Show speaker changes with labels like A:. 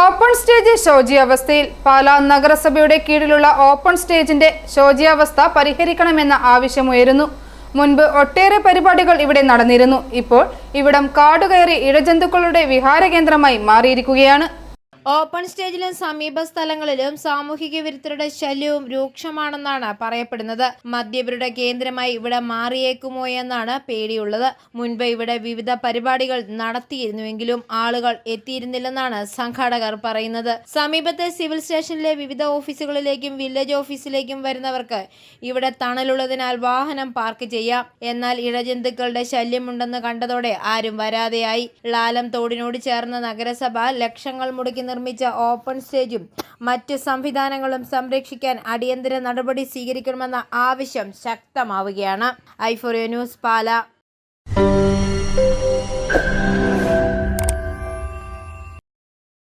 A: Open stage ശോച്യാവസ്ഥയിൽ Pala നഗരസഭയുടെ കീഴിലുള്ള open സ്റ്റേജിന്റെ ശോച്യാവസ്ഥ പരിഹരിക്കണമെന്ന ആവശ്യമുയരുന്നു. മുൻപ് ഒട്ടേറെ പരിപാടികൾ ഇവിടെ നടന്നിരുന്നു. ഇപ്പോൾ ഇവിടം കാടുകയറി ഇഴജന്തുക്കളുടെ വിഹാരകേന്ദ്രമായി മാറിയിരിക്കുകയാണ്.
B: ഓപ്പൺ സ്റ്റേജിലും സമീപ സ്ഥലങ്ങളിലും സാമൂഹിക വിരുദ്ധരുടെ ശല്യവും രൂക്ഷമാണെന്നാണ് പറയപ്പെടുന്നത്. മദ്യപരുടെ കേന്ദ്രമായി ഇവിടെ മാറിയേക്കുമോ എന്നാണ് പേടിയുള്ളത്. മുൻപ് ഇവിടെ വിവിധ പരിപാടികൾ നടത്തിയിരുന്നുവെങ്കിലും ആളുകൾ എത്തിയിരുന്നില്ലെന്നാണ് സംഘാടകർ പറയുന്നത്. സമീപത്തെ സിവിൽ സ്റ്റേഷനിലെ വിവിധ ഓഫീസുകളിലേക്കും വില്ലേജ് ഓഫീസിലേക്കും വരുന്നവർക്ക് ഇവിടെ തണലുള്ളതിനാൽ വാഹനം പാർക്ക് ചെയ്യാം. എന്നാൽ ഇഴജന്തുക്കളുടെ ശല്യമുണ്ടെന്ന് കണ്ടതോടെ ആരും വരാതെയായി. ലാലം തോടിനോട് ചേർന്ന നഗരസഭ ലക്ഷങ്ങൾ മുടക്കി നിർമ്മിച്ച ഓപ്പൺ സ്റ്റേജും മറ്റ് സംവിധാനങ്ങളും സംരക്ഷിക്കാൻ അടിയന്തര നടപടി സ്വീകരിക്കണമെന്ന ആവശ്യം ശക്തമാവുകയാണ്. ഐഫോറിയ ന്യൂസ്, പാലാ.